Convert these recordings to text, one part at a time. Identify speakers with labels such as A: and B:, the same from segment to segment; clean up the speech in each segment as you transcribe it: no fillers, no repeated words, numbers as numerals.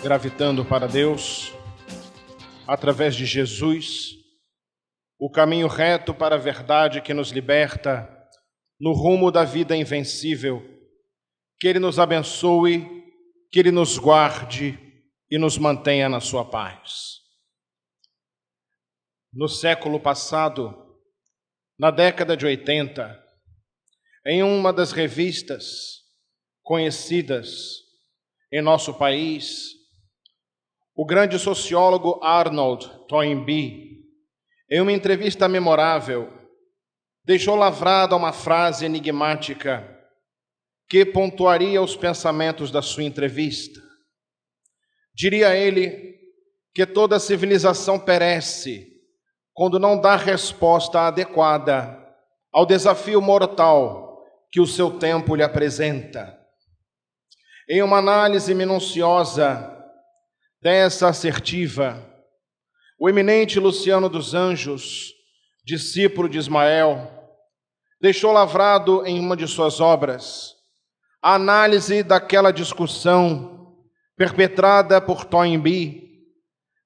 A: gravitando para Deus, através de Jesus, o caminho reto para a verdade que nos liberta no rumo da vida invencível. Que Ele nos abençoe, que Ele nos guarde e nos mantenha na sua paz. No século passado, na década de 80, em uma das revistas conhecidas em nosso país, o grande sociólogo Arnold Toynbee, em uma entrevista memorável, deixou lavrada uma frase enigmática que pontuaria os pensamentos da sua entrevista. Diria ele que toda civilização perece quando não dá resposta adequada ao desafio mortal que o seu tempo lhe apresenta. Em uma análise minuciosa dessa assertiva, o eminente Luciano dos Anjos, discípulo de Ismael, deixou lavrado em uma de suas obras a análise daquela discussão perpetrada por Toynbee,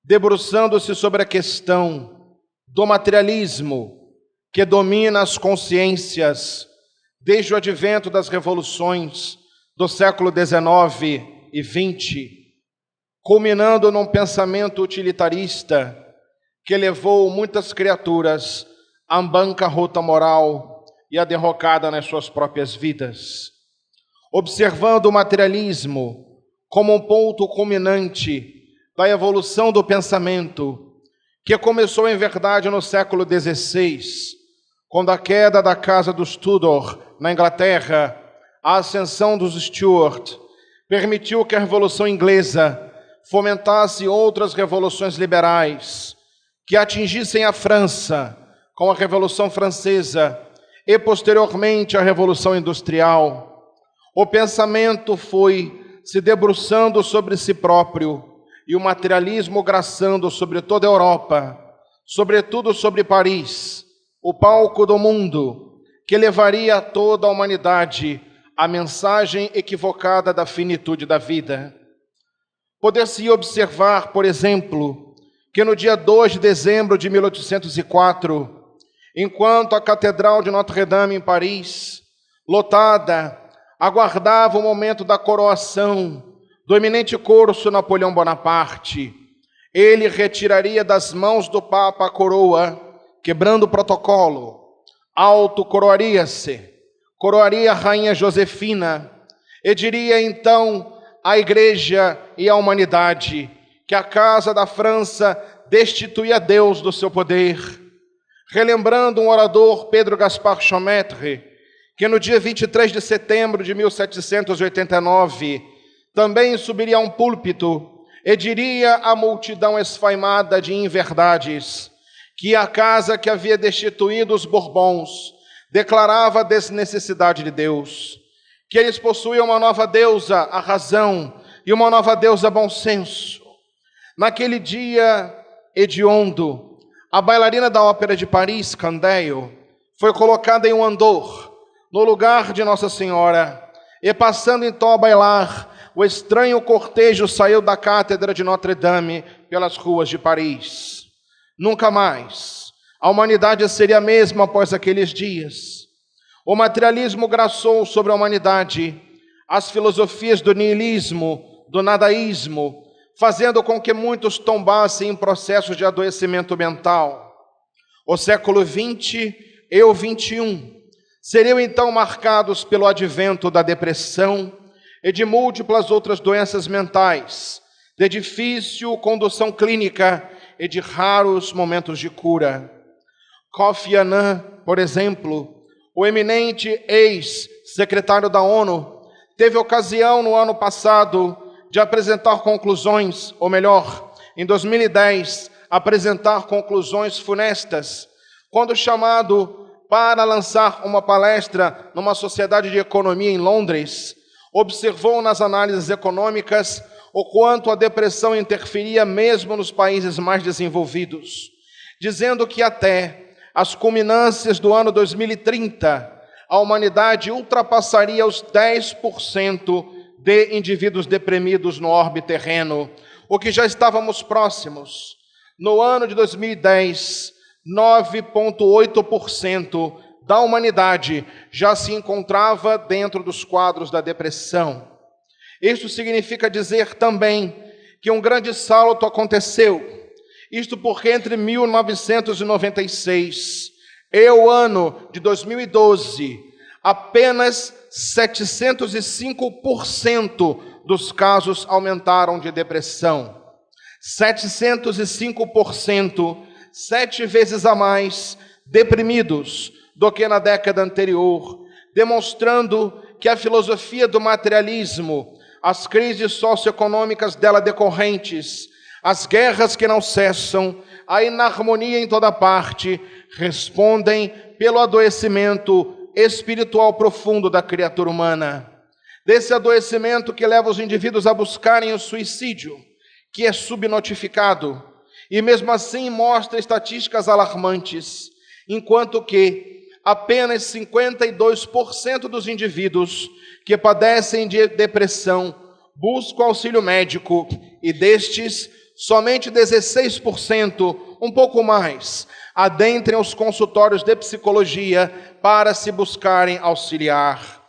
A: debruçando-se sobre a questão do materialismo que domina as consciências desde o advento das revoluções do século XIX e XX, culminando num pensamento utilitarista que levou muitas criaturas à bancarrota moral e à derrocada nas suas próprias vidas. Observando o materialismo como um ponto culminante da evolução do pensamento, que começou em verdade no século XVI, quando a queda da Casa dos Tudor na Inglaterra, a ascensão dos Stuart, permitiu que a Revolução Inglesa fomentasse outras revoluções liberais, que atingissem a França com a Revolução Francesa e, posteriormente, a Revolução Industrial. O pensamento foi se debruçando sobre si próprio e o materialismo graçando sobre toda a Europa, sobretudo sobre Paris, o palco do mundo, que levaria a toda a humanidade a mensagem equivocada da finitude da vida. Poder-se observar, por exemplo, que no dia 2 de dezembro de 1804, enquanto a Catedral de Notre-Dame em Paris, lotada, aguardava o momento da coroação do eminente corso Napoleão Bonaparte, ele retiraria das mãos do Papa a coroa, quebrando o protocolo, autocoroaria-se, coroaria a Rainha Josefina, e diria então à Igreja e à humanidade que a Casa da França destituía Deus do seu poder, relembrando um orador, Pedro Gaspard Chaumette, que no dia 23 de setembro de 1789 também subiria a um púlpito e diria à multidão esfaimada de inverdades que a casa que havia destituído os Bourbons declarava a desnecessidade de Deus, que eles possuíam uma nova deusa, a razão, e uma nova deusa, bom senso. Naquele dia hediondo, a bailarina da Ópera de Paris, Candale, foi colocada em um andor, no lugar de Nossa Senhora, e passando então a bailar, o estranho cortejo saiu da Cátedra de Notre-Dame pelas ruas de Paris. Nunca mais a humanidade seria a mesma após aqueles dias. O materialismo graçou sobre a humanidade as filosofias do niilismo, do nadaísmo, fazendo com que muitos tombassem em processos de adoecimento mental. O século XX e o XXI seriam então marcados pelo advento da depressão e de múltiplas outras doenças mentais, de difícil condução clínica e de raros momentos de cura. Kofi Annan, por exemplo, o eminente ex-secretário da ONU, teve ocasião no ano passado de apresentar conclusões, ou melhor, em 2010, apresentar conclusões funestas, quando chamado para lançar uma palestra numa sociedade de economia em Londres, observou nas análises econômicas o quanto a depressão interferia mesmo nos países mais desenvolvidos, dizendo que até as culminâncias do ano 2030, a humanidade ultrapassaria os 10% de indivíduos deprimidos no orbe terreno, o que já estávamos próximos. No ano de 2010, 9,8% da humanidade já se encontrava dentro dos quadros da depressão. Isso significa dizer também que um grande salto aconteceu. Isto porque entre 1996 e o ano de 2012, apenas 705% dos casos aumentaram de depressão. 705%, 7 vezes a mais deprimidos do que na década anterior, demonstrando que a filosofia do materialismo, as crises socioeconômicas dela decorrentes, as guerras que não cessam, a inarmonia em toda parte, respondem pelo adoecimento espiritual profundo da criatura humana. Desse adoecimento que leva os indivíduos a buscarem o suicídio, que é subnotificado, e mesmo assim mostra estatísticas alarmantes, enquanto que apenas 52% dos indivíduos que padecem de depressão buscam auxílio médico, e destes, somente 16%, um pouco mais, adentrem os consultórios de psicologia para se buscarem auxiliar.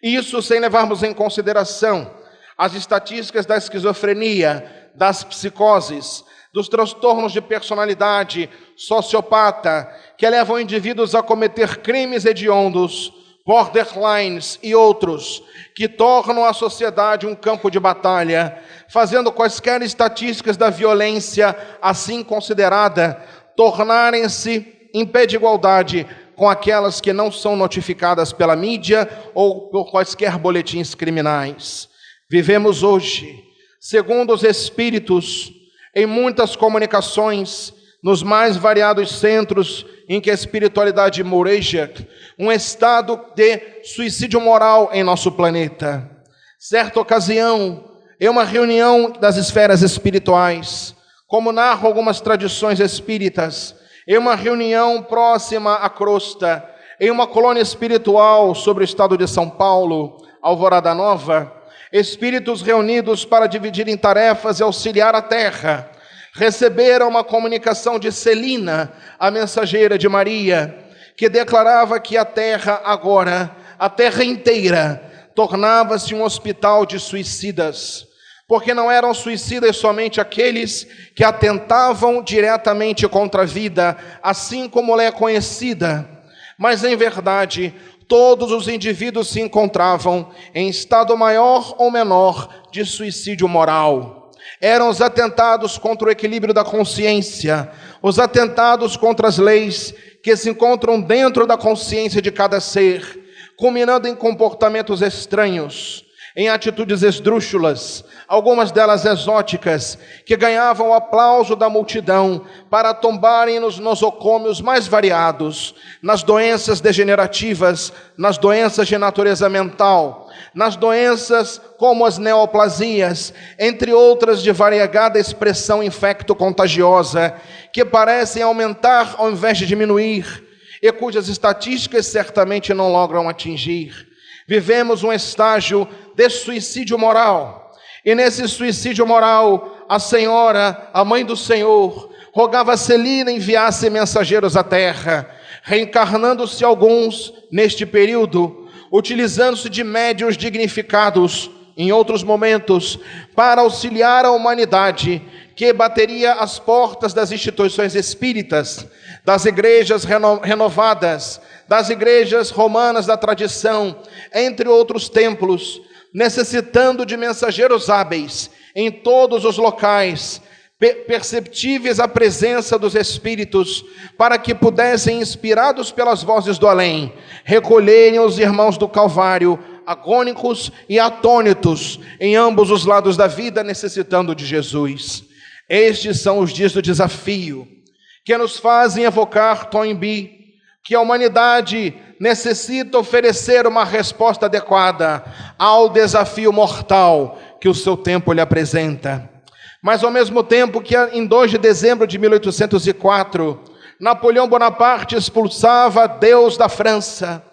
A: Isso sem levarmos em consideração as estatísticas da esquizofrenia, das psicoses, dos transtornos de personalidade sociopata, que levam indivíduos a cometer crimes hediondos, borderlines e outros, que tornam a sociedade um campo de batalha, fazendo quaisquer estatísticas da violência assim considerada tornarem-se em pé de igualdade com aquelas que não são notificadas pela mídia ou por quaisquer boletins criminais. Vivemos hoje, segundo os espíritos, em muitas comunicações, nos mais variados centros em que a espiritualidade moreja, um estado de suicídio moral em nosso planeta. Certa ocasião, em uma reunião das esferas espirituais, como narram algumas tradições espíritas, em uma reunião próxima à crosta, em uma colônia espiritual sobre o estado de São Paulo, Alvorada Nova, espíritos reunidos para dividirem tarefas e auxiliar a terra, receberam uma comunicação de Celina, a mensageira de Maria, que declarava que a terra agora, a terra inteira, tornava-se um hospital de suicidas, porque não eram suicidas somente aqueles que atentavam diretamente contra a vida, assim como ela é conhecida, mas em verdade todos os indivíduos se encontravam em estado maior ou menor de suicídio moral. Eram os atentados contra o equilíbrio da consciência, os atentados contra as leis que se encontram dentro da consciência de cada ser, culminando em comportamentos estranhos, em atitudes esdrúxulas, algumas delas exóticas, que ganhavam o aplauso da multidão para tombarem nos nosocômios mais variados, nas doenças degenerativas, nas doenças de natureza mental, nas doenças como as neoplasias, entre outras de variegada expressão infecto-contagiosa, que parecem aumentar ao invés de diminuir, e cujas estatísticas certamente não logram atingir. Vivemos um estágio de suicídio moral, e nesse suicídio moral, a Senhora, a Mãe do Senhor, rogava a Celina enviasse mensageiros à terra, reencarnando-se alguns neste período, utilizando-se de médiuns dignificados, em outros momentos, para auxiliar a humanidade, que bateria as portas das instituições espíritas, das igrejas renovadas, das igrejas romanas da tradição, entre outros templos, necessitando de mensageiros hábeis em todos os locais, perceptíveis a presença dos espíritos, para que pudessem, inspirados pelas vozes do além, recolherem os irmãos do Calvário, agônicos e atônitos, em ambos os lados da vida, necessitando de Jesus. Estes são os dias do desafio, que nos fazem evocar Toynbee, que a humanidade necessita oferecer uma resposta adequada ao desafio mortal que o seu tempo lhe apresenta. Mas ao mesmo tempo que em 2 de dezembro de 1804, Napoleão Bonaparte expulsava Deus da França,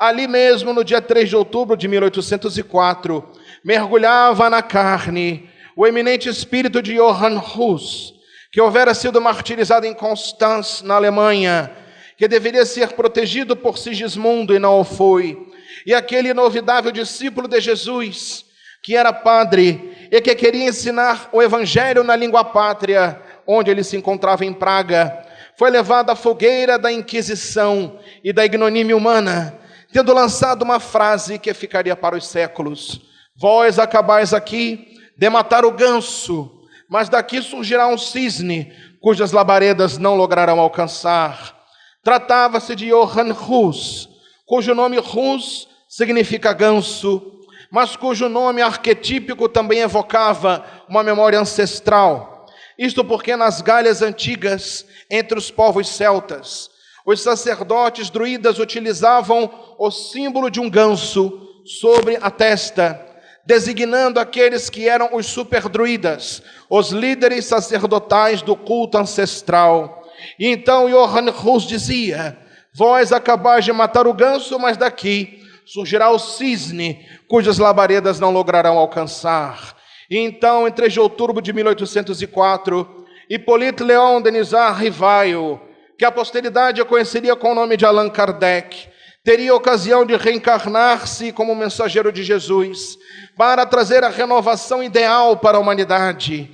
A: Ali mesmo, no dia 3 de outubro de 1804, mergulhava na carne o eminente espírito de Johann Hus, que houvera sido martirizado em Constance, na Alemanha, que deveria ser protegido por Sigismundo e não o foi, e aquele inovidável discípulo de Jesus, que era padre e que queria ensinar o evangelho na língua pátria, onde ele se encontrava em Praga, foi levado à fogueira da Inquisição e da ignomínia humana, tendo lançado uma frase que ficaria para os séculos: vós acabais aqui de matar o ganso, mas daqui surgirá um cisne, cujas labaredas não lograrão alcançar. Tratava-se de Johann Hus, cujo nome Hus significa ganso, mas cujo nome arquetípico também evocava uma memória ancestral. Isto porque nas Gálias antigas, entre os povos celtas, os sacerdotes druidas utilizavam o símbolo de um ganso sobre a testa, designando aqueles que eram os superdruidas, os líderes sacerdotais do culto ancestral. E então Johann Hus dizia: vós acabais de matar o ganso, mas daqui surgirá o cisne, cujas labaredas não lograrão alcançar. E então, em 3 de outubro de 1804, Hippolyte Léon Denisard Rivail, que a posteridade conheceria com o nome de Allan Kardec, teria ocasião de reencarnar-se como mensageiro de Jesus, para trazer a renovação ideal para a humanidade.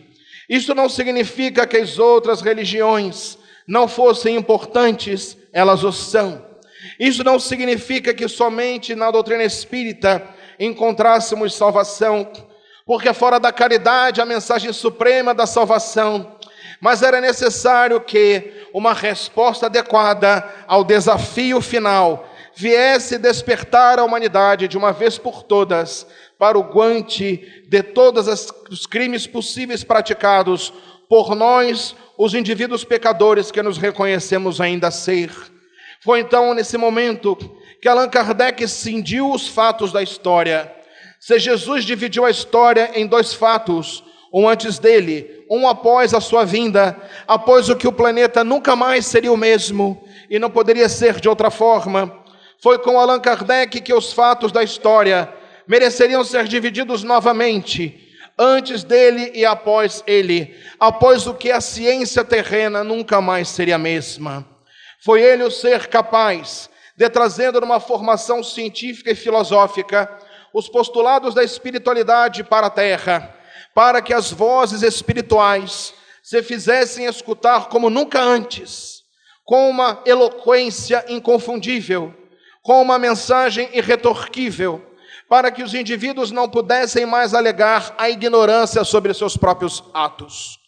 A: Isso não significa que as outras religiões não fossem importantes, elas o são. Isso não significa que somente na doutrina espírita encontrássemos salvação, porque fora da caridade a mensagem suprema da salvação, mas era necessário que uma resposta adequada ao desafio final viesse despertar a humanidade de uma vez por todas para o guante de todos os crimes possíveis praticados por nós, os indivíduos pecadores que nos reconhecemos ainda ser. Foi então nesse momento que Allan Kardec cindiu os fatos da história. Se Jesus dividiu a história em dois fatos, um antes dele, um após a sua vinda, após o que o planeta nunca mais seria o mesmo e não poderia ser de outra forma, foi com Allan Kardec que os fatos da história mereceriam ser divididos novamente, antes dele e após ele, após o que a ciência terrena nunca mais seria a mesma. Foi ele o ser capaz de, trazendo numa formação científica e filosófica, os postulados da espiritualidade para a Terra, para que as vozes espirituais se fizessem escutar como nunca antes, com uma eloquência inconfundível, com uma mensagem irretorquível, para que os indivíduos não pudessem mais alegar a ignorância sobre seus próprios atos.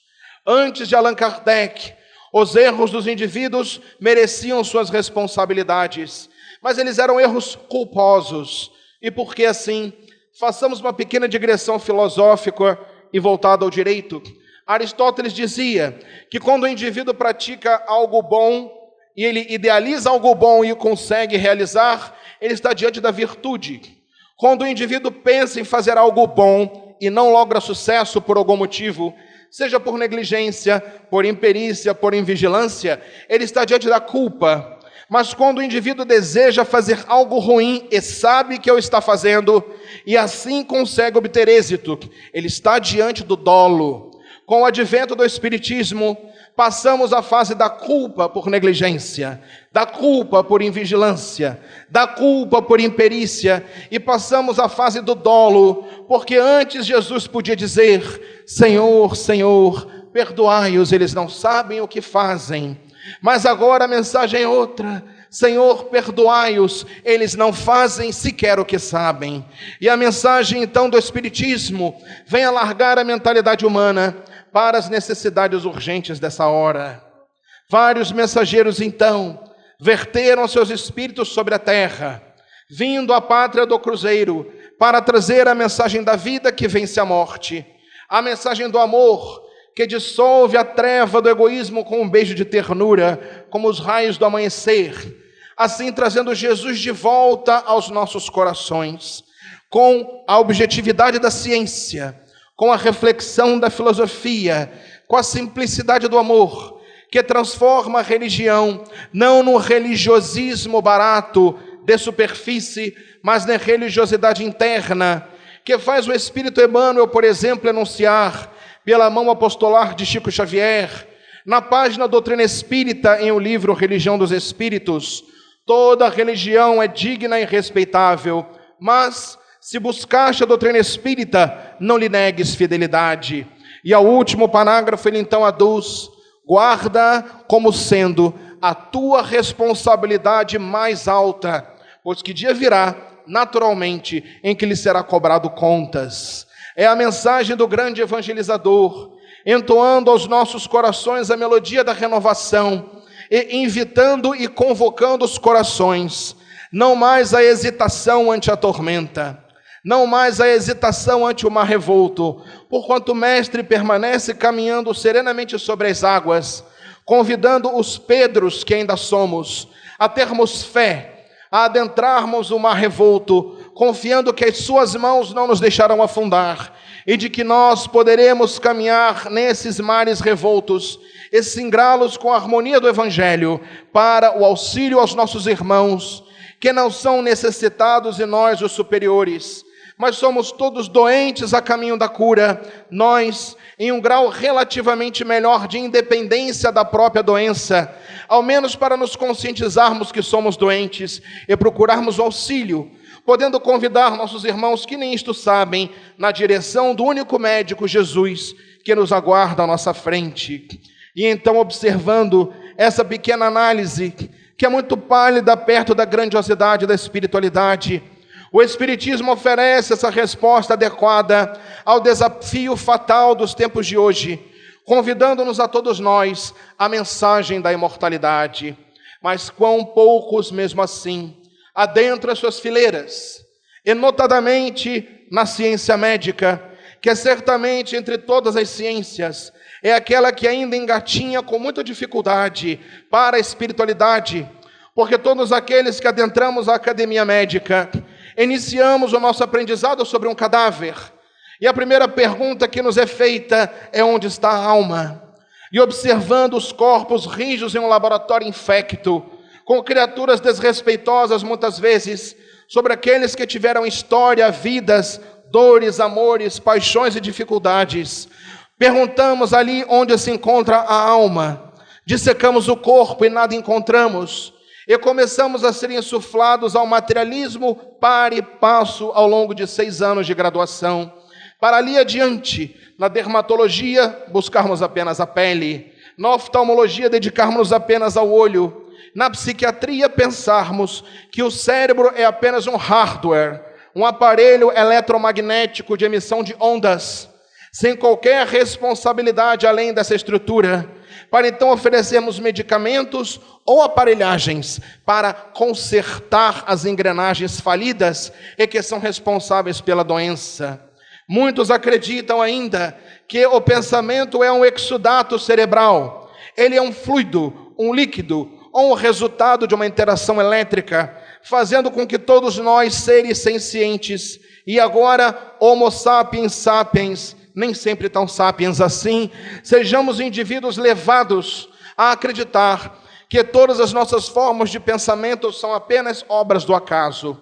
A: Antes de Allan Kardec, os erros dos indivíduos mereciam suas responsabilidades, mas eles eram erros culposos. E por que assim? Façamos uma pequena digressão filosófica e voltada ao direito. Aristóteles dizia que quando o indivíduo pratica algo bom, e ele idealiza algo bom e o consegue realizar, ele está diante da virtude. Quando o indivíduo pensa em fazer algo bom e não logra sucesso por algum motivo, seja por negligência, por imperícia, por invigilância, ele está diante da culpa. Mas quando o indivíduo deseja fazer algo ruim e sabe que o está fazendo, e assim consegue obter êxito, ele está diante do dolo. Com o advento do Espiritismo, passamos à fase da culpa por negligência, da culpa por invigilância, da culpa por imperícia, e passamos à fase do dolo, porque antes Jesus podia dizer: Senhor, Senhor, perdoai-os, eles não sabem o que fazem. Mas agora a mensagem é outra: Senhor, perdoai-os, eles não fazem sequer o que sabem. E a mensagem então do Espiritismo vem alargar a mentalidade humana para as necessidades urgentes dessa hora. Vários mensageiros então verteram seus espíritos sobre a terra, vindo à pátria do cruzeiro, para trazer a mensagem da vida que vence a morte, a mensagem do amor que dissolve a treva do egoísmo com um beijo de ternura, como os raios do amanhecer, assim trazendo Jesus de volta aos nossos corações, com a objetividade da ciência, com a reflexão da filosofia, com a simplicidade do amor, que transforma a religião não no religiosismo barato de superfície, mas na religiosidade interna, que faz o Espírito Emmanuel, por exemplo, enunciar pela mão apostolar de Chico Xavier, na página Doutrina Espírita, em o livro Religião dos Espíritos: toda religião é digna e respeitável, mas se buscaste a doutrina espírita, não lhe negues fidelidade. E ao último parágrafo ele então aduz: guarda como sendo a tua responsabilidade mais alta, pois que dia virá, naturalmente, em que lhe será cobrado contas. É a mensagem do grande evangelizador, entoando aos nossos corações a melodia da renovação, e invitando e convocando os corações, não mais a hesitação ante a tormenta, não mais a hesitação ante o mar revolto, porquanto o Mestre permanece caminhando serenamente sobre as águas, convidando os Pedros que ainda somos, a termos fé, a adentrarmos o mar revolto, confiando que as suas mãos não nos deixarão afundar, e de que nós poderemos caminhar nesses mares revoltos, e singrá-los com a harmonia do Evangelho, para o auxílio aos nossos irmãos, que não são necessitados e nós os superiores, mas somos todos doentes a caminho da cura, nós em um grau relativamente melhor de independência da própria doença, ao menos para nos conscientizarmos que somos doentes e procurarmos o auxílio, podendo convidar nossos irmãos que nem isto sabem, na direção do único médico, Jesus, que nos aguarda à nossa frente. E então, observando essa pequena análise, que é muito pálida perto da grandiosidade da espiritualidade, o Espiritismo oferece essa resposta adequada ao desafio fatal dos tempos de hoje, convidando-nos a todos nós à mensagem da imortalidade. Mas quão poucos, mesmo assim, adentram as suas fileiras, e notadamente na ciência médica, que é certamente entre todas as ciências, é aquela que ainda engatinha com muita dificuldade para a espiritualidade, porque todos aqueles que adentramos a academia médica, iniciamos o nosso aprendizado sobre um cadáver, e a primeira pergunta que nos é feita é: onde está a alma? E observando os corpos rijos em um laboratório infecto, com criaturas desrespeitosas muitas vezes, sobre aqueles que tiveram história, vidas, dores, amores, paixões e dificuldades, perguntamos ali onde se encontra a alma, dissecamos o corpo e nada encontramos, e começamos a ser insuflados ao materialismo par e passo ao longo de 6 anos de graduação, para ali adiante, na dermatologia, buscarmos apenas a pele, na oftalmologia, dedicarmos apenas ao olho, na psiquiatria, pensarmos que o cérebro é apenas um hardware, um aparelho eletromagnético de emissão de ondas, sem qualquer responsabilidade além dessa estrutura, para então oferecermos medicamentos ou aparelhagens para consertar as engrenagens falidas e que são responsáveis pela doença. Muitos acreditam ainda que o pensamento é um exudato cerebral. Ele é um fluido, um líquido, ou um resultado de uma interação elétrica, fazendo com que todos nós, seres sencientes, e agora Homo sapiens sapiens, nem sempre tão sapiens assim, sejamos indivíduos levados a acreditar que todas as nossas formas de pensamento são apenas obras do acaso.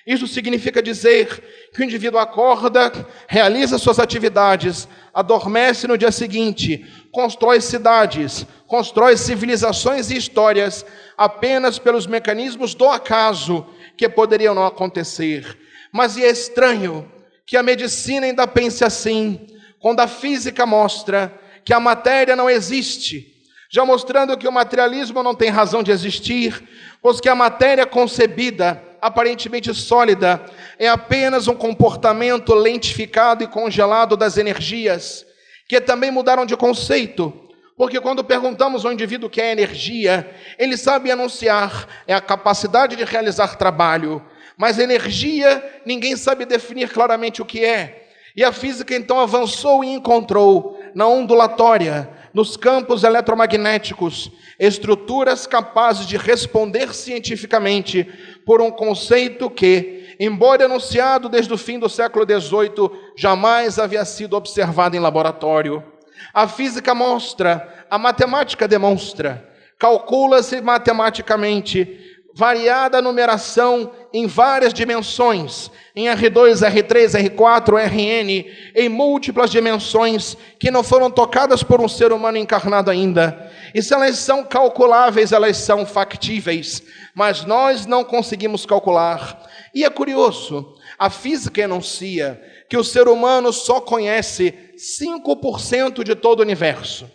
A: Isso significa dizer que o indivíduo acorda, realiza suas atividades, adormece no dia seguinte, constrói cidades, constrói civilizações e histórias apenas pelos mecanismos do acaso que poderiam não acontecer. Mas é estranho que a medicina ainda pense assim, quando a física mostra que a matéria não existe, já mostrando que o materialismo não tem razão de existir, pois que a matéria concebida, aparentemente sólida, é apenas um comportamento lentificado e congelado das energias, que também mudaram de conceito, porque quando perguntamos ao indivíduo o que é energia, ele sabe anunciar, é a capacidade de realizar trabalho, mas energia ninguém sabe definir claramente o que é. E a física então avançou e encontrou na ondulatória, nos campos eletromagnéticos, estruturas capazes de responder cientificamente por um conceito que, embora enunciado desde o fim do século XVIII, jamais havia sido observado em laboratório. A física mostra, a matemática demonstra, calcula-se matematicamente, variada numeração em várias dimensões, em R2, R3, R4, Rn, em múltiplas dimensões que não foram tocadas por um ser humano encarnado ainda. E se elas são calculáveis, elas são factíveis, mas nós não conseguimos calcular. E é curioso, a física enuncia que o ser humano só conhece 5% de todo o universo.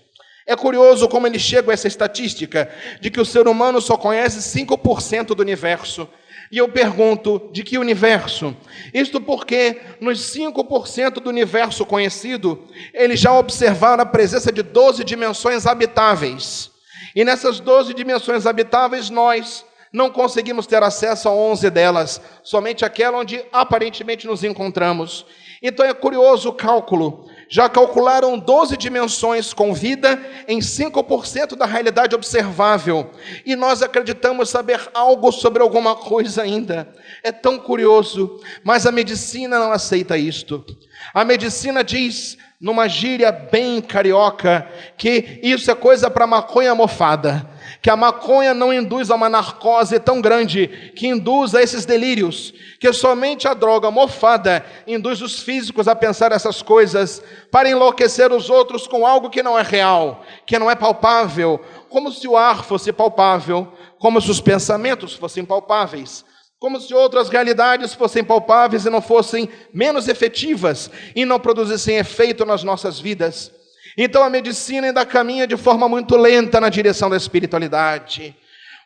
A: É curioso como ele chega a essa estatística de que o ser humano só conhece 5% do universo. E eu pergunto, de que universo? Isto porque nos 5% do universo conhecido, eles já observaram a presença de 12 dimensões habitáveis. E nessas 12 dimensões habitáveis, nós não conseguimos ter acesso a 11 delas, somente aquela onde aparentemente nos encontramos. Então é curioso o cálculo. Já calcularam 12 dimensões com vida em 5% da realidade observável. E nós acreditamos saber algo sobre alguma coisa ainda. É tão curioso, mas a medicina não aceita isto. A medicina diz, numa gíria bem carioca, que isso é coisa para maconha mofada. Que a maconha não induz a uma narcose tão grande, que induz a esses delírios, que somente a droga mofada induz os físicos a pensar essas coisas, para enlouquecer os outros com algo que não é real, que não é palpável, como se o ar fosse palpável, como se os pensamentos fossem palpáveis, como se outras realidades fossem palpáveis e não fossem menos efetivas, e não produzissem efeito nas nossas vidas. Então a medicina ainda caminha de forma muito lenta na direção da espiritualidade.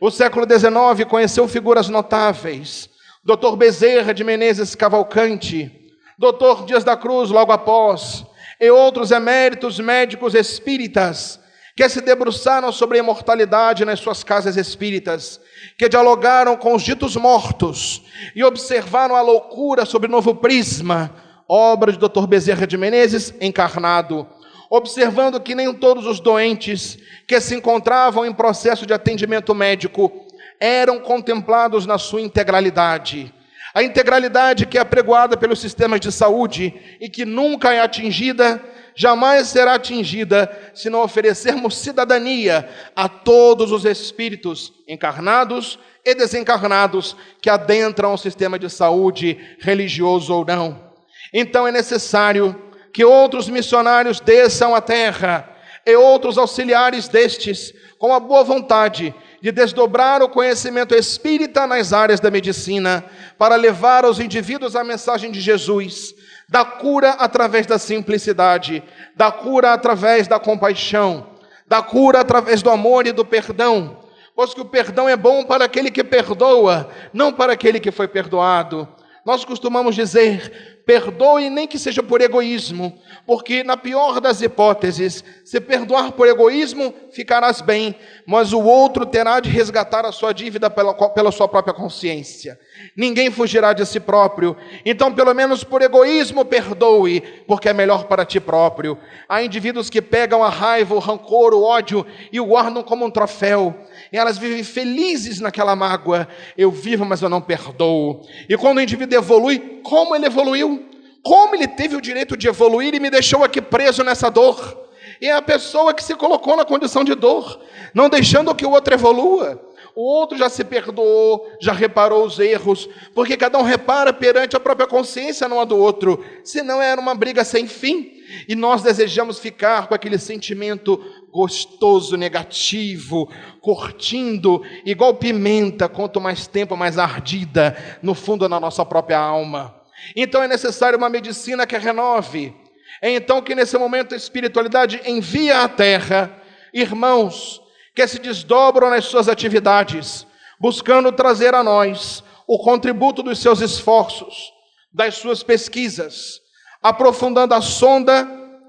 A: O século XIX conheceu figuras notáveis. Dr. Bezerra de Menezes Cavalcante, Dr. Dias da Cruz logo após, e outros eméritos médicos espíritas, que se debruçaram sobre a imortalidade nas suas casas espíritas, que dialogaram com os ditos mortos, e observaram a loucura sob novo prisma, obra de Dr. Bezerra de Menezes encarnado, observando que nem todos os doentes que se encontravam em processo de atendimento médico eram contemplados na sua integralidade. A integralidade que é apregoada pelos sistemas de saúde e que nunca é atingida, jamais será atingida se não oferecermos cidadania a todos os espíritos encarnados e desencarnados que adentram o sistema de saúde, religioso ou não. Então é necessário que outros missionários desçam à terra e outros auxiliares destes, com a boa vontade de desdobrar o conhecimento espírita nas áreas da medicina, para levar aos indivíduos a mensagem de Jesus, da cura através da simplicidade, da cura através da compaixão, da cura através do amor e do perdão, pois que o perdão é bom para aquele que perdoa, não para aquele que foi perdoado. Nós costumamos dizer, perdoe nem que seja por egoísmo, porque na pior das hipóteses, se perdoar por egoísmo, ficarás bem, mas o outro terá de resgatar a sua dívida pela sua própria consciência. Ninguém fugirá de si próprio, então pelo menos por egoísmo perdoe, porque é melhor para ti próprio. Há indivíduos que pegam a raiva, o rancor, o ódio e o guardam como um troféu, e elas vivem felizes naquela mágoa. Eu vivo, mas eu não perdoo. E quando o indivíduo evolui, como ele evoluiu? Como ele teve o direito de evoluir e me deixou aqui preso nessa dor? E é a pessoa que se colocou na condição de dor, não deixando que o outro evolua. O outro já se perdoou, já reparou os erros, porque cada um repara perante a própria consciência, não a do outro. Senão era uma briga sem fim. E nós desejamos ficar com aquele sentimento gostoso, negativo, curtindo, igual pimenta, quanto mais tempo, mais ardida, no fundo da nossa própria alma. Então é necessário uma medicina que renove. É então que nesse momento a espiritualidade envia à terra irmãos que se desdobram nas suas atividades, buscando trazer a nós o contributo dos seus esforços, das suas pesquisas, aprofundando a sonda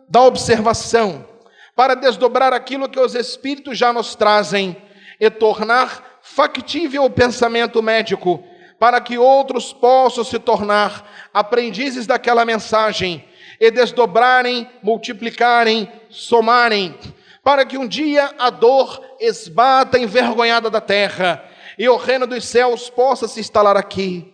A: da observação, para desdobrar aquilo que os espíritos já nos trazem e tornar factível o pensamento médico, para que outros possam se tornar aprendizes daquela mensagem e desdobrarem, multiplicarem, somarem, para que um dia a dor esbata envergonhada da terra e o reino dos céus possa se instalar aqui.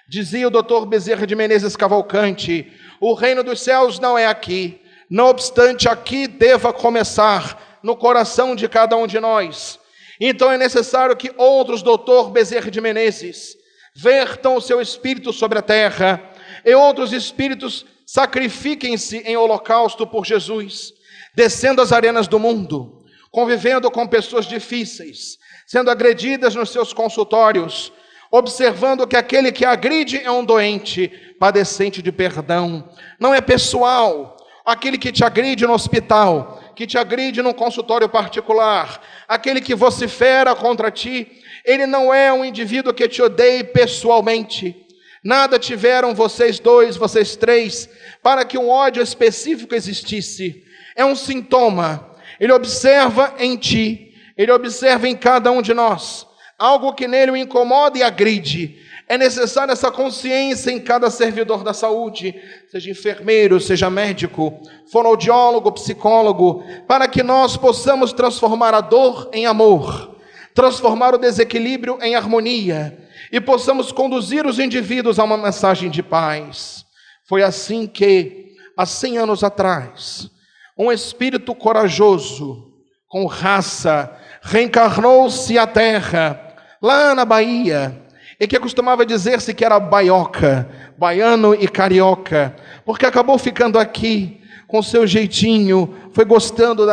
A: Dizia o Dr. Bezerra de Menezes Cavalcante, o reino dos céus não é aqui, não obstante aqui deva começar no coração de cada um de nós. Então é necessário que outros, doutor Bezerra de Menezes, vertam o seu espírito sobre a terra, e outros espíritos sacrifiquem-se em holocausto por Jesus, descendo as arenas do mundo, convivendo com pessoas difíceis, sendo agredidas nos seus consultórios, observando que aquele que agride é um doente, padecente de perdão. Não é pessoal. Aquele que te agride no hospital, que te agride num consultório particular, aquele que vocifera contra ti, ele não é um indivíduo que te odeie pessoalmente. Nada tiveram vocês dois, vocês três, para que um ódio específico existisse. É um sintoma. Ele observa em ti, ele observa em cada um de nós, algo que nele o incomoda e agride. É necessária essa consciência em cada servidor da saúde, seja enfermeiro, seja médico, fonoaudiólogo, psicólogo, para que nós possamos transformar a dor em amor, transformar o desequilíbrio em harmonia, e possamos conduzir os indivíduos a uma mensagem de paz. Foi assim que, há 100 anos atrás, um espírito corajoso, com raça, reencarnou-se à terra, lá na Bahia, e que costumava dizer-se que era baioca, baiano e carioca, porque acabou ficando aqui, com seu jeitinho, foi gostando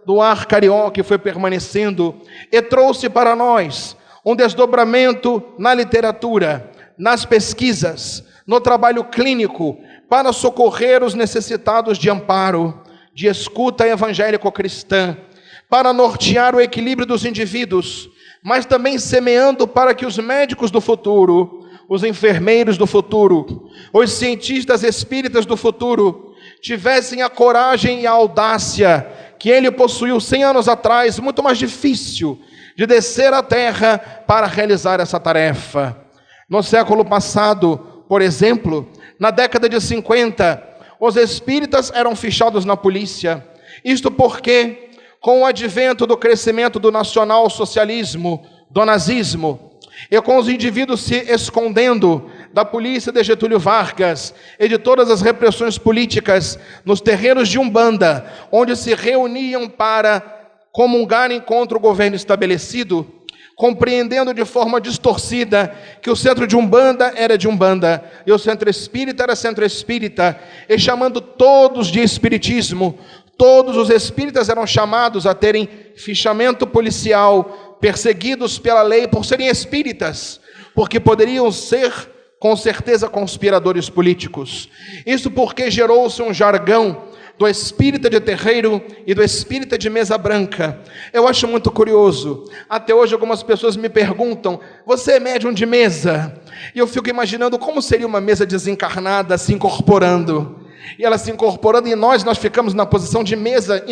A: do ar carioca e foi permanecendo, e trouxe para nós um desdobramento na literatura, nas pesquisas, no trabalho clínico, para socorrer os necessitados de amparo, de escuta evangélico-cristã, para nortear o equilíbrio dos indivíduos, mas também semeando para que os médicos do futuro, os enfermeiros do futuro, os cientistas espíritas do futuro, tivessem a coragem e a audácia que ele possuiu 100 anos atrás, muito mais difícil, de descer à terra para realizar essa tarefa. No século passado, por exemplo, na década de 50, os espíritas eram fichados na polícia. Isto porque, com o advento do crescimento do nacional-socialismo, do nazismo, e com os indivíduos se escondendo da polícia de Getúlio Vargas e de todas as repressões políticas nos terreiros de Umbanda, onde se reuniam para comungarem contra o governo estabelecido, compreendendo de forma distorcida que o centro de Umbanda era de Umbanda e o centro espírita era centro espírita, e chamando todos de espiritismo. Todos os espíritas eram chamados a terem fichamento policial, perseguidos pela lei por serem espíritas, porque poderiam ser, com certeza, conspiradores políticos. Isso porque gerou-se um jargão do espírita de terreiro e do espírita de mesa branca. Eu acho muito curioso. Até hoje algumas pessoas me perguntam: você é médium de mesa? E eu fico imaginando como seria uma mesa desencarnada se incorporando. E ela se incorporando, e nós ficamos na posição de mesa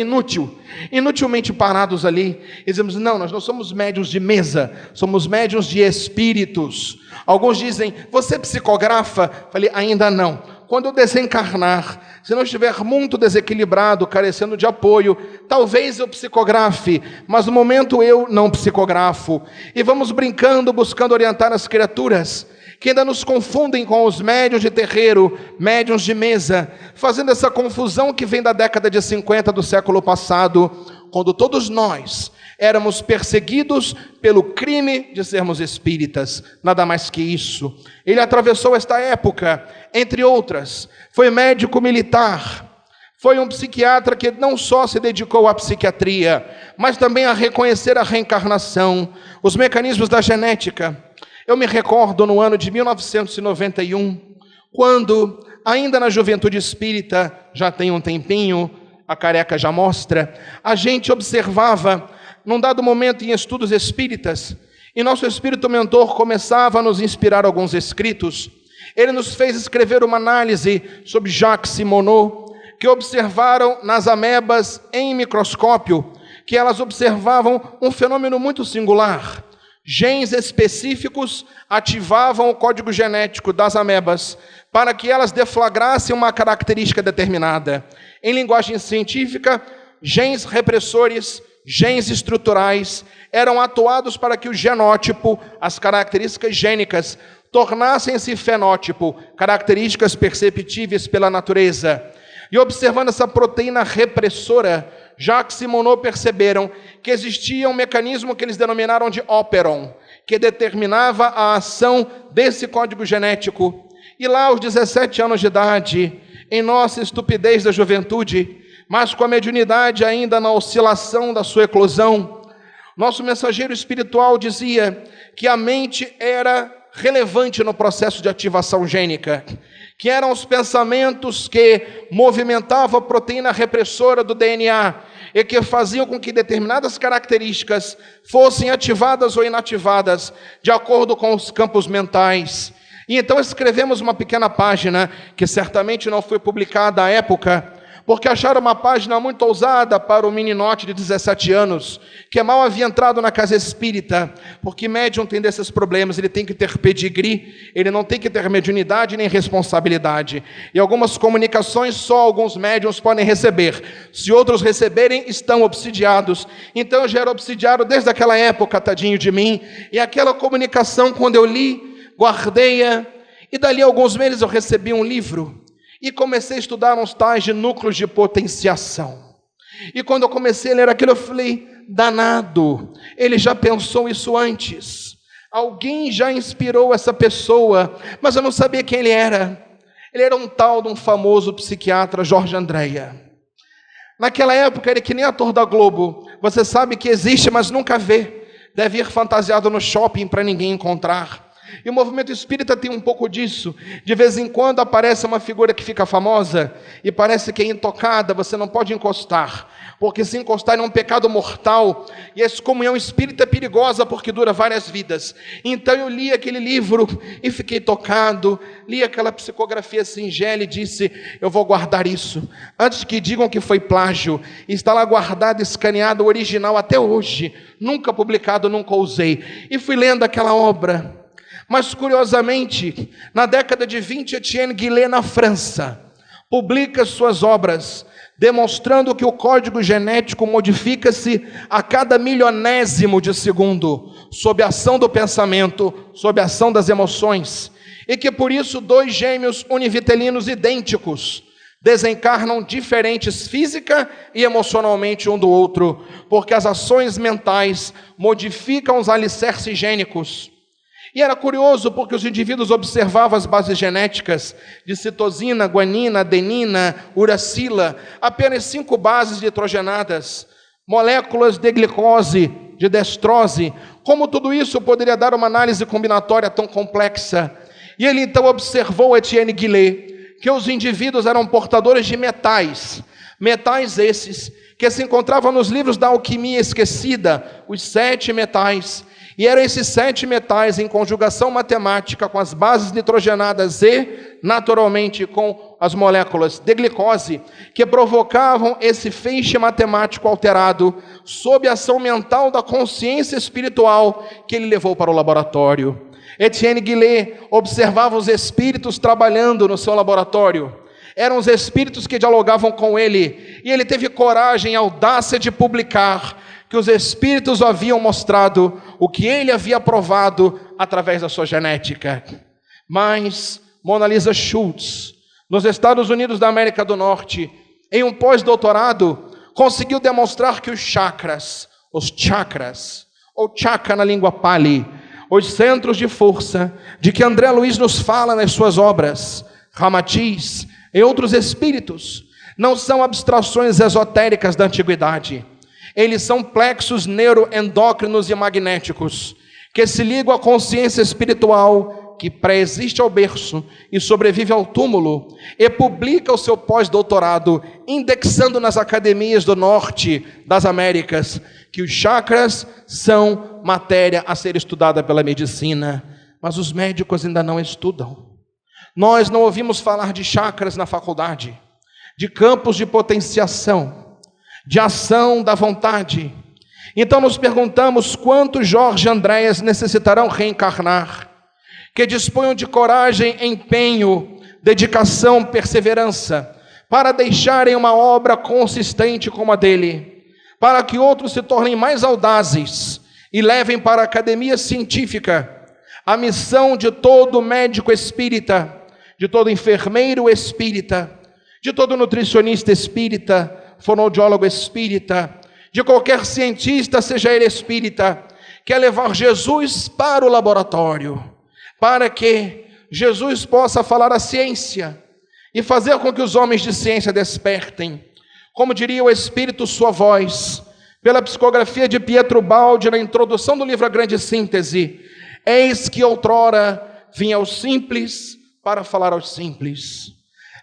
A: inutilmente parados ali, e dizemos: não, nós não somos médiuns de mesa, somos médiuns de espíritos. Alguns dizem: você psicografa? Falei: ainda não. Quando eu desencarnar, se não estiver muito desequilibrado, carecendo de apoio, talvez eu psicografe, mas no momento eu não psicografo. E vamos brincando, buscando orientar as criaturas que ainda nos confundem com os médiuns de terreiro, médiuns de mesa, fazendo essa confusão que vem da década de 50 do século passado, quando todos nós éramos perseguidos pelo crime de sermos espíritas, nada mais que isso. Ele atravessou esta época, entre outras, foi médico militar, foi um psiquiatra que não só se dedicou à psiquiatria, mas também a reconhecer a reencarnação, os mecanismos da genética. Eu me recordo no ano de 1991, quando, ainda na juventude espírita, já tem um tempinho, a careca já mostra, a gente observava, num dado momento em estudos espíritas, e nosso espírito mentor começava a nos inspirar alguns escritos. Ele nos fez escrever uma análise sobre Jacques Simonot, que observaram nas amebas em microscópio, que elas observavam um fenômeno muito singular. Genes específicos ativavam o código genético das amebas para que elas deflagrassem uma característica determinada. Em linguagem científica, genes repressores, genes estruturais, eram atuados para que o genótipo, as características gênicas, tornassem-se fenótipo, características perceptíveis pela natureza. E observando essa proteína repressora, Jacques e Monod perceberam que existia um mecanismo que eles denominaram de operon, que determinava a ação desse código genético. E lá aos 17 anos de idade, em nossa estupidez da juventude, mas com a mediunidade ainda na oscilação da sua eclosão, nosso mensageiro espiritual dizia que a mente era relevante no processo de ativação gênica, que eram os pensamentos que movimentavam a proteína repressora do DNA e que faziam com que determinadas características fossem ativadas ou inativadas de acordo com os campos mentais. E então escrevemos uma pequena página, que certamente não foi publicada à época, porque acharam uma página muito ousada para o meninote de 17 anos, que mal havia entrado na casa espírita, porque médium tem desses problemas, ele tem que ter pedigree, ele não tem que ter mediunidade nem responsabilidade. E algumas comunicações só alguns médiums podem receber. Se outros receberem, estão obsidiados. Então eu já era obsidiado desde aquela época, tadinho de mim, e aquela comunicação, quando eu li, guardei-a, e dali a alguns meses eu recebi um livro, e comecei a estudar uns tais de núcleos de potenciação. E quando eu comecei a ler aquilo, eu falei, danado, ele já pensou isso antes. Alguém já inspirou essa pessoa, mas eu não sabia quem ele era. Ele era um tal de um famoso psiquiatra, Jorge Andréa. Naquela época, ele que nem ator da Globo. Você sabe que existe, mas nunca vê. Deve ir fantasiado no shopping para ninguém encontrar. E o movimento espírita tem um pouco disso. De vez em quando aparece uma figura que fica famosa e parece que é intocada, você não pode encostar, porque se encostar é um pecado mortal, e a excomunhão espírita é perigosa porque dura várias vidas. Então eu li aquele livro e fiquei tocado, li aquela psicografia singela e disse, eu vou guardar isso, antes que digam que foi plágio. Está lá guardado, escaneado, o original até hoje, nunca publicado, nunca usei. E fui lendo aquela obra. Mas, curiosamente, na década de 20, Etienne Guillet, na França, publica suas obras, demonstrando que o código genético modifica-se a cada milionésimo de segundo, sob a ação do pensamento, sob a ação das emoções, e que, por isso, dois gêmeos univitelinos idênticos desencarnam diferentes física e emocionalmente um do outro, porque as ações mentais modificam os alicerces gênicos. E era curioso porque os indivíduos observavam as bases genéticas de citosina, guanina, adenina, uracila, apenas 5 bases nitrogenadas, moléculas de glicose, de destrose. Como tudo isso poderia dar uma análise combinatória tão complexa? E ele então observou, Etienne Guillet, que os indivíduos eram portadores de metais esses que se encontravam nos livros da alquimia esquecida, os 7 metais. E eram esses 7 metais em conjugação matemática com as bases nitrogenadas e, naturalmente, com as moléculas de glicose, que provocavam esse feixe matemático alterado sob a ação mental da consciência espiritual que ele levou para o laboratório. Etienne Guillet observava os espíritos trabalhando no seu laboratório. Eram os espíritos que dialogavam com ele, e ele teve coragem e audácia de publicar que os espíritos haviam mostrado o que ele havia provado através da sua genética. Mas Mona Lisa Schultz, nos Estados Unidos da América do Norte, em um pós-doutorado, conseguiu demonstrar que os chakras, ou chakra na língua Pali, os centros de força, de que André Luiz nos fala nas suas obras, Ramatiz e outros espíritos, não são abstrações esotéricas da antiguidade. Eles são plexos neuroendócrinos e magnéticos, que se ligam à consciência espiritual, que pré-existe ao berço e sobrevive ao túmulo, e publica o seu pós-doutorado, indexando nas academias do norte das Américas, que os chakras são matéria a ser estudada pela medicina, mas os médicos ainda não estudam. Nós não ouvimos falar de chakras na faculdade, de campos de potenciação, de ação da vontade. Então nos perguntamos quantos Jorge Andréas necessitarão reencarnar, que disponham de coragem, empenho, dedicação, perseverança, para deixarem uma obra consistente como a dele, para que outros se tornem mais audazes e levem para a academia científica a missão de todo médico espírita, de todo enfermeiro espírita, de todo nutricionista espírita, fonoaudiólogo espírita, de qualquer cientista, seja ele espírita, que é levar Jesus para o laboratório, para que Jesus possa falar a ciência e fazer com que os homens de ciência despertem. Como diria o Espírito, sua voz, pela psicografia de Pietro Baldi, na introdução do livro A Grande Síntese: eis que outrora vim aos simples para falar aos simples.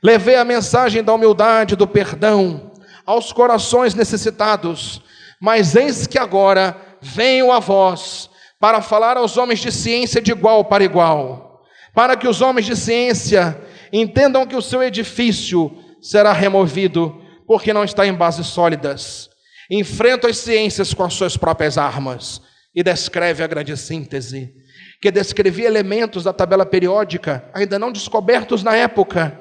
A: Levei a mensagem da humildade, do perdão, aos corações necessitados, mas eis que agora venho a vós para falar aos homens de ciência de igual para igual, para que os homens de ciência entendam que o seu edifício será removido, porque não está em bases sólidas. Enfrenta as ciências com as suas próprias armas. E descreve a grande síntese, que descrevia elementos da tabela periódica, ainda não descobertos na época,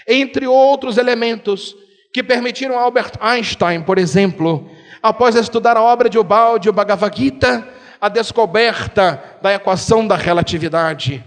A: entre outros elementos que permitiram a Albert Einstein, por exemplo, após estudar a obra de Ubaldi, o Bhagavad Gita, a descoberta da equação da relatividade,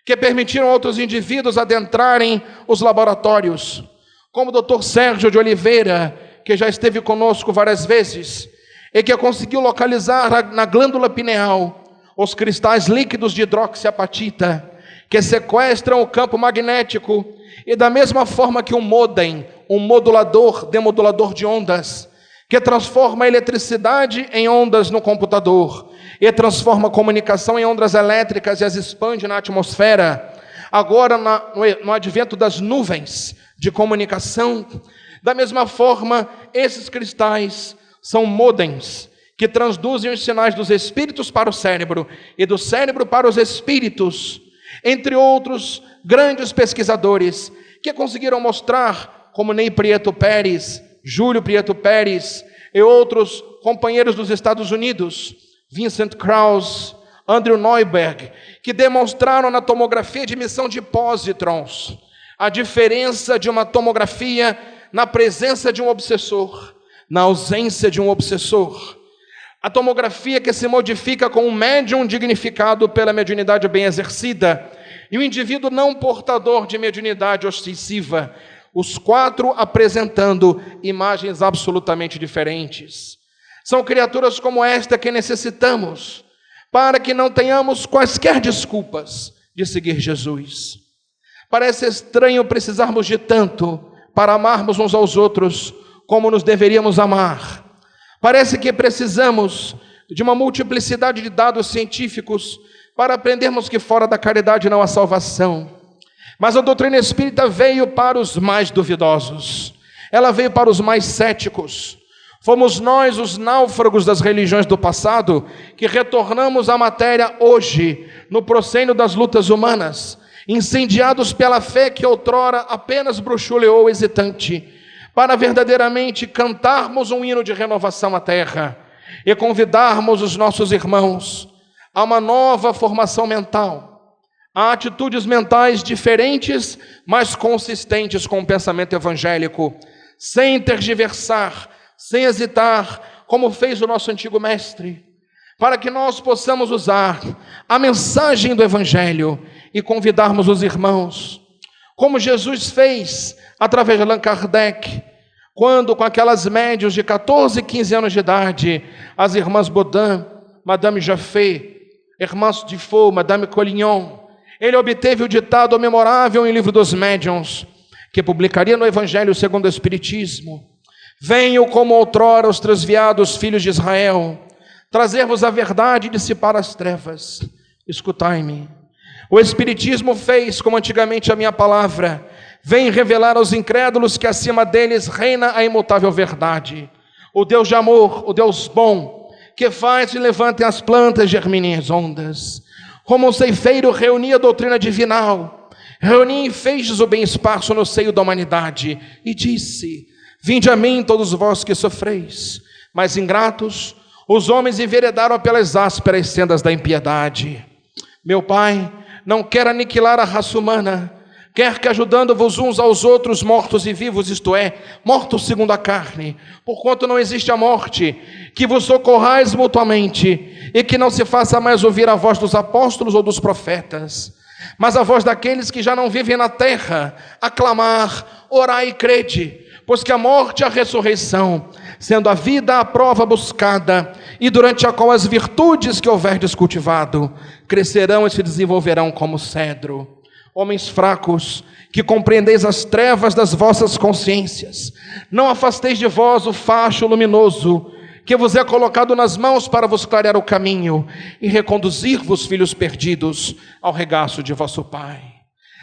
A: que permitiram a outros indivíduos adentrarem os laboratórios, como o Dr. Sérgio de Oliveira, que já esteve conosco várias vezes, e que conseguiu localizar na glândula pineal os cristais líquidos de hidroxiapatita, que sequestram o campo magnético, e da mesma forma que um modem, um modulador, demodulador de ondas, que transforma a eletricidade em ondas no computador, e transforma a comunicação em ondas elétricas e as expande na atmosfera, agora no advento das nuvens de comunicação, da mesma forma, esses cristais são modems que transduzem os sinais dos espíritos para o cérebro e do cérebro para os espíritos, entre outros grandes pesquisadores que conseguiram mostrar, como Ney Prieto Pérez, Júlio Prieto Pérez e outros companheiros dos Estados Unidos, Vincent Krauss, Andrew Neuberg, que demonstraram na tomografia de emissão de pósitrons a diferença de uma tomografia na presença de um obsessor, na ausência de um obsessor. A tomografia que se modifica com um médium dignificado pela mediunidade bem exercida e o indivíduo não portador de mediunidade ostensiva, os quatro apresentando imagens absolutamente diferentes. São criaturas como esta que necessitamos para que não tenhamos quaisquer desculpas de seguir Jesus. Parece estranho precisarmos de tanto para amarmos uns aos outros como nos deveríamos amar. Parece que precisamos de uma multiplicidade de dados científicos para aprendermos que fora da caridade não há salvação. Mas a doutrina espírita veio para os mais duvidosos, ela veio para os mais céticos. Fomos nós, os náufragos das religiões do passado, que retornamos à matéria hoje, no proscênio das lutas humanas, incendiados pela fé que outrora apenas bruxuleou hesitante, para verdadeiramente cantarmos um hino de renovação à terra e convidarmos os nossos irmãos a uma nova formação mental, a atitudes mentais diferentes, mas consistentes com o pensamento evangélico, sem tergiversar, sem hesitar, como fez o nosso antigo mestre, para que nós possamos usar a mensagem do Evangelho e convidarmos os irmãos, como Jesus fez através de Allan Kardec, quando com aquelas médiuns de 14 e 15 anos de idade, as irmãs Baudin, Madame Jaffé, Irmãs Dufault, Madame Collignon, ele obteve o ditado memorável em Livro dos Médiuns, que publicaria no Evangelho segundo o Espiritismo: venho como outrora os transviados filhos de Israel, trazer-vos a verdade e dissipar as trevas. Escutai-me. O Espiritismo fez, como antigamente a minha palavra, vem revelar aos incrédulos que acima deles reina a imutável verdade, o Deus de amor, o Deus bom, que faz que levantem as plantas, germinem as ondas. Como um ceifeiro reunia a doutrina divinal, reunia em feixes o bem esparso no seio da humanidade, e disse: vinde a mim todos vós que sofreis, mas ingratos, os homens enveredaram pelas ásperas sendas da impiedade. Meu Pai não quer aniquilar a raça humana, quer que ajudando-vos uns aos outros, mortos e vivos, isto é, mortos segundo a carne, porquanto não existe a morte, que vos socorrais mutuamente, e que não se faça mais ouvir a voz dos apóstolos ou dos profetas, mas a voz daqueles que já não vivem na terra, aclamar, orai e crede, Pois que a morte e a ressurreição, sendo a vida a prova buscada, e durante a qual as virtudes que houverdes cultivado, crescerão e se desenvolverão como cedro. Homens fracos, que compreendeis as trevas das vossas consciências, não afasteis de vós o facho luminoso, que vos é colocado nas mãos para vos clarear o caminho, e reconduzir-vos, filhos perdidos, ao regaço de vosso Pai.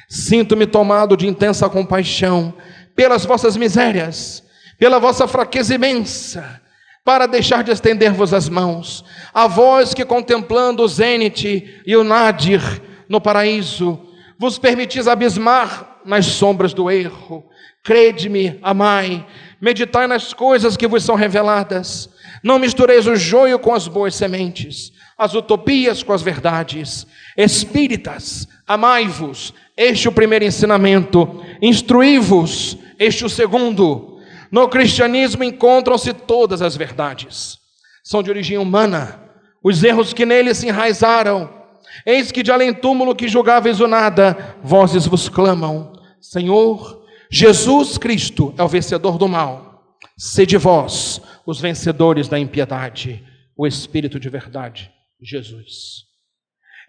A: Sinto-me tomado de intensa compaixão, pelas vossas misérias, pela vossa fraqueza imensa, para deixar de estender-vos as mãos, a vós que contemplando o zênite e o nádir no paraíso, vos permitis abismar nas sombras do erro. Crede-me, amai, meditai nas coisas que vos são reveladas, não mistureis o joio com as boas sementes, as utopias com as verdades. Espíritas, amai-vos, este o primeiro ensinamento, instruí-vos, este o segundo. No cristianismo encontram-se todas as verdades, são de origem humana, os erros que nele se enraizaram. Eis que de além-túmulo que julgáveis o nada, vozes vos clamam: Senhor, Jesus Cristo é o vencedor do mal, sede vós os vencedores da impiedade, o Espírito de verdade, Jesus.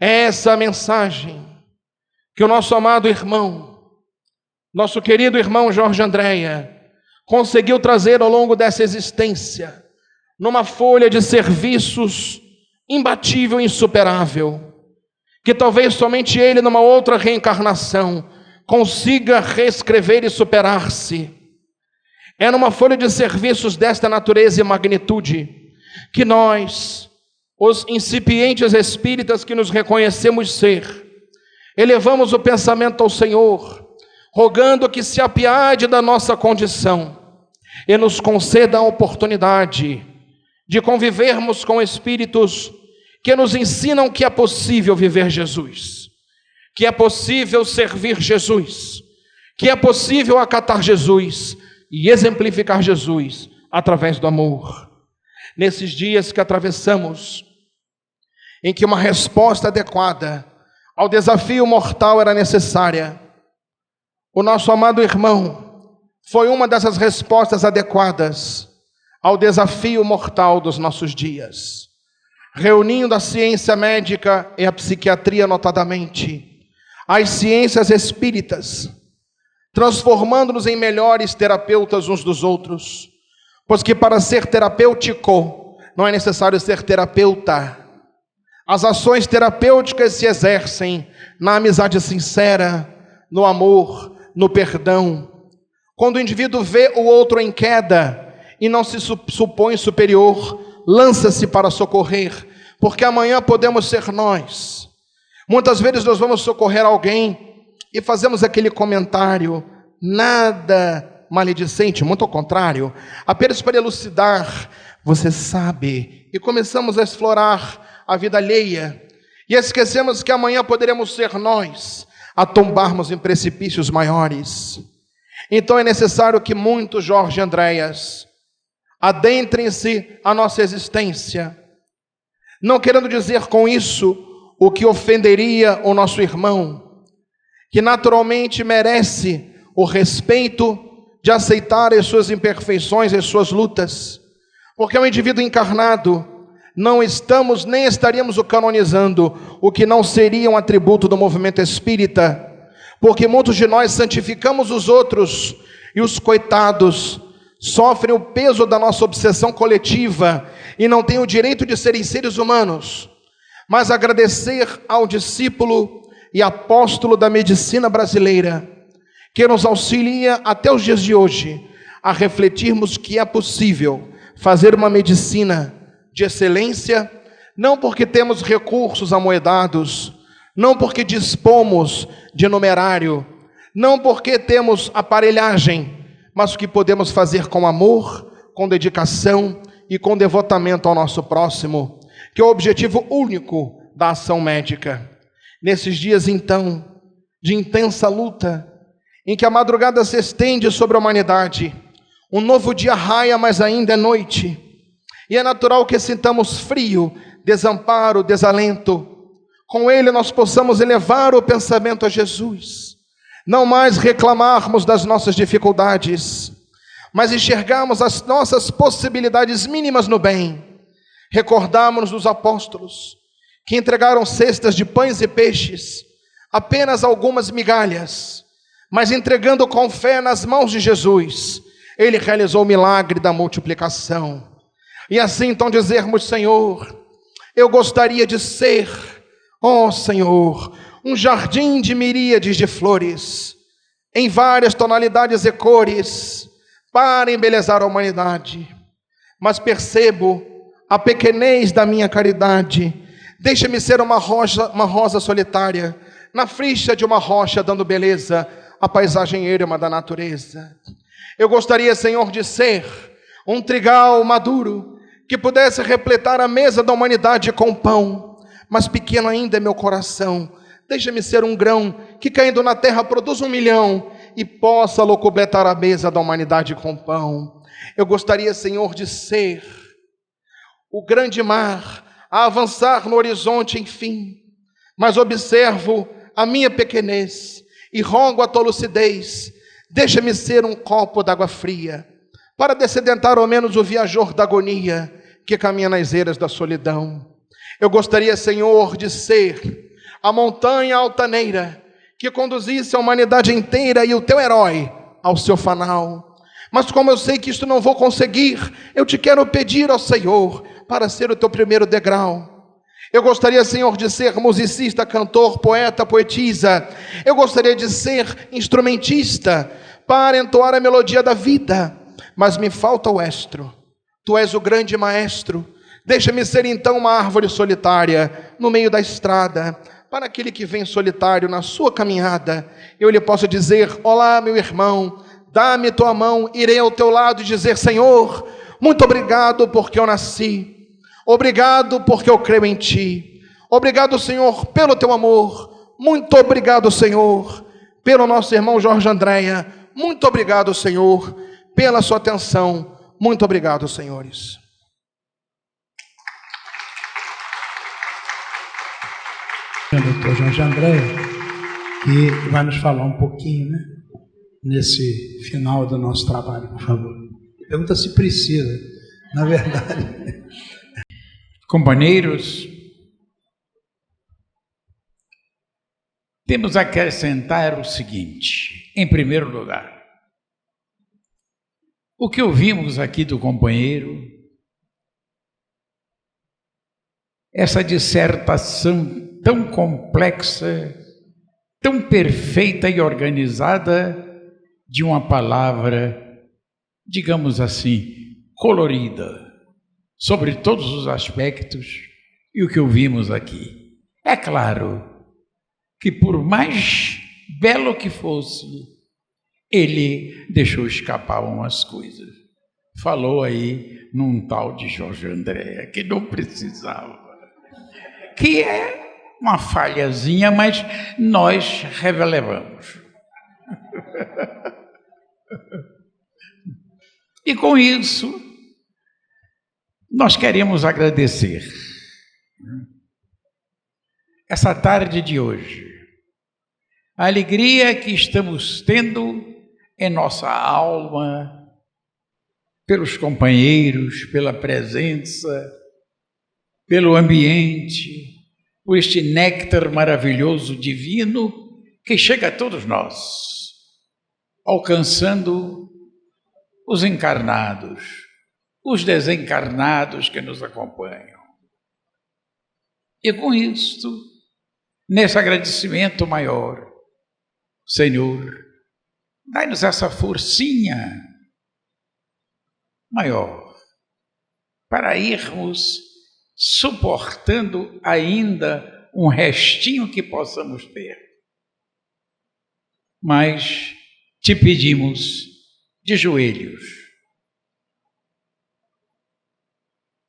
A: É essa a mensagem que o nosso amado irmão, nosso querido irmão Jorge Andréa, conseguiu trazer ao longo dessa existência, numa folha de serviços imbatível e insuperável, que talvez somente ele, numa outra reencarnação, consiga reescrever e superar-se. É numa folha de serviços desta natureza e magnitude que nós, os incipientes espíritas que nos reconhecemos ser, elevamos o pensamento ao Senhor, rogando que se apiade da nossa condição e nos conceda a oportunidade de convivermos com espíritos que nos ensinam que é possível viver Jesus, que é possível servir Jesus, que é possível acatar Jesus e exemplificar Jesus através do amor. Nesses dias que atravessamos, em que uma resposta adequada ao desafio mortal era necessária, o nosso amado irmão foi uma dessas respostas adequadas ao desafio mortal dos nossos dias, reunindo a ciência médica e a psiquiatria notadamente, as ciências espíritas, transformando-nos em melhores terapeutas uns dos outros, pois que para ser terapêutico não é necessário ser terapeuta. As ações terapêuticas se exercem na amizade sincera, no amor, no perdão. Quando o indivíduo vê o outro em queda e não se supõe superior, lança-se para socorrer, porque amanhã podemos ser nós. Muitas vezes nós vamos socorrer alguém e fazemos aquele comentário, nada maledicente, muito ao contrário, apenas para elucidar, você sabe, e começamos a explorar a vida alheia, e esquecemos que amanhã poderemos ser nós, a tombarmos em precipícios maiores. Então é necessário que muitos Jorge Andréas adentrem-se à nossa existência, não querendo dizer com isso o que ofenderia o nosso irmão, que naturalmente merece o respeito de aceitar as suas imperfeições, as suas lutas, porque é um indivíduo encarnado. Não estamos nem estaríamos o canonizando, o que não seria um atributo do movimento espírita, porque muitos de nós santificamos os outros e os coitados sofrem o peso da nossa obsessão coletiva e não têm o direito de serem seres humanos. Mas agradecer ao discípulo e apóstolo da medicina brasileira, que nos auxilia até os dias de hoje a refletirmos que é possível fazer uma medicina de excelência, não porque temos recursos amoedados, não porque dispomos de numerário, não porque temos aparelhagem, mas o que podemos fazer com amor, com dedicação e com devotamento ao nosso próximo, que é o objetivo único da ação médica. Nesses dias, então, de intensa luta, em que a madrugada se estende sobre a humanidade, um novo dia raia, mas ainda é noite, e é natural que sintamos frio, desamparo, desalento. Com ele nós possamos elevar o pensamento a Jesus, não mais reclamarmos das nossas dificuldades, mas enxergarmos as nossas possibilidades mínimas no bem. Recordarmos dos apóstolos que entregaram cestas de pães e peixes, apenas algumas migalhas, mas entregando com fé nas mãos de Jesus, Ele realizou o milagre da multiplicação. E assim então dizermos: Senhor, eu gostaria de ser, ó Senhor, um jardim de miríades de flores, em várias tonalidades e cores, para embelezar a humanidade. Mas percebo a pequenez da minha caridade. Deixa-me ser uma rosa solitária, na frincha de uma rocha, dando beleza à paisagem erma da natureza. Eu gostaria, Senhor, de ser um trigal maduro, que pudesse repletar a mesa da humanidade com pão, mas pequeno ainda é meu coração. Deixa-me ser um grão que, caindo na terra, produz 1 milhão e possa locupletar a mesa da humanidade com pão. Eu gostaria, Senhor, de ser o grande mar a avançar no horizonte, enfim, mas observo a minha pequenez e rogo a tua lucidez. Deixa-me ser um copo d'água fria, para descedentar ao menos o viajor da agonia que caminha nas eiras da solidão. Eu gostaria, Senhor, de ser a montanha altaneira que conduzisse a humanidade inteira e o teu herói ao seu fanal. Mas como eu sei que isto não vou conseguir, eu te quero pedir ao Senhor para ser o teu primeiro degrau. Eu gostaria, Senhor, de ser musicista, cantor, poeta, poetisa. Eu gostaria de ser instrumentista para entoar a melodia da vida, mas me falta o estro. Tu és o grande maestro. Deixa-me ser então uma árvore solitária no meio da estrada, para aquele que vem solitário na sua caminhada, eu lhe posso dizer: olá, meu irmão, dá-me tua mão, irei ao teu lado e dizer: Senhor, muito obrigado porque eu nasci, obrigado porque eu creio em ti, obrigado, Senhor, pelo teu amor, muito obrigado, Senhor, pelo nosso irmão Jorge Andréia, muito obrigado, Senhor, pela sua atenção, muito obrigado, senhores.
B: Doutor Jorge Andréia, que vai nos falar um pouquinho, né, nesse final do nosso trabalho, por favor. Pergunta se precisa, na verdade.
C: Companheiros, temos a acrescentar o seguinte: em primeiro lugar, o que ouvimos aqui do companheiro, essa dissertação tão complexa, tão perfeita e organizada, de uma palavra, digamos assim, colorida, sobre todos os aspectos, e o que ouvimos aqui. É claro que, por mais belo que fosse, ele deixou escapar umas coisas. Falou aí num tal de Jorge Andréia, que não precisava, que é uma falhazinha, mas nós relevamos. E com isso, nós queremos agradecer essa tarde de hoje, a alegria que estamos tendo em nossa alma, pelos companheiros, pela presença, pelo ambiente, por este néctar maravilhoso, divino, que chega a todos nós, alcançando os encarnados, os desencarnados que nos acompanham. E com isto, nesse agradecimento maior, Senhor, dai-nos essa forcinha maior para irmos suportando ainda um restinho que possamos ter. Mas te pedimos de joelhos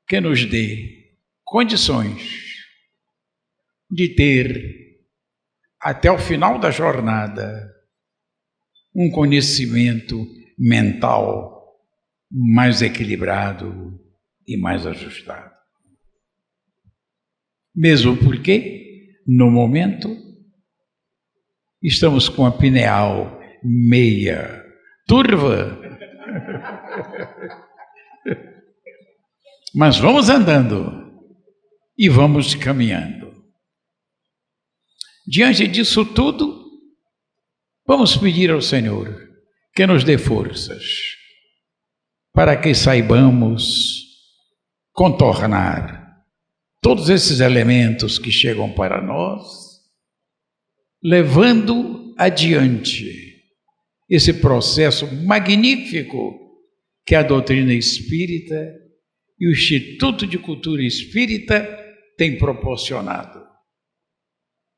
C: que nos dê condições de ter, até o final da jornada, um conhecimento mental mais equilibrado e mais ajustado. Mesmo porque, no momento, estamos com a pineal meia turva Mas vamos andando e vamos caminhando. Diante disso tudo, vamos pedir ao Senhor que nos dê forças para que saibamos contornar todos esses elementos que chegam para nós, levando adiante esse processo magnífico que a doutrina espírita e o Instituto de Cultura Espírita têm proporcionado.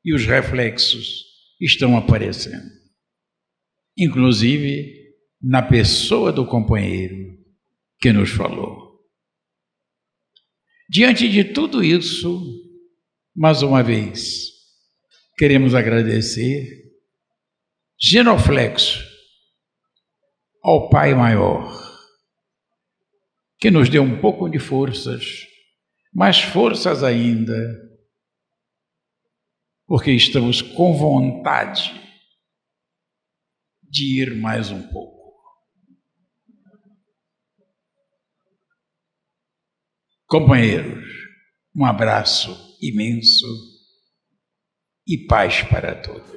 C: E os reflexos estão aparecendo, inclusive na pessoa do companheiro que nos falou. Diante de tudo isso, mais uma vez, queremos agradecer genuflexo ao Pai Maior, que nos deu um pouco de forças, mais forças ainda, porque estamos com vontade de ir mais um pouco. Companheiros, um abraço imenso e paz para todos.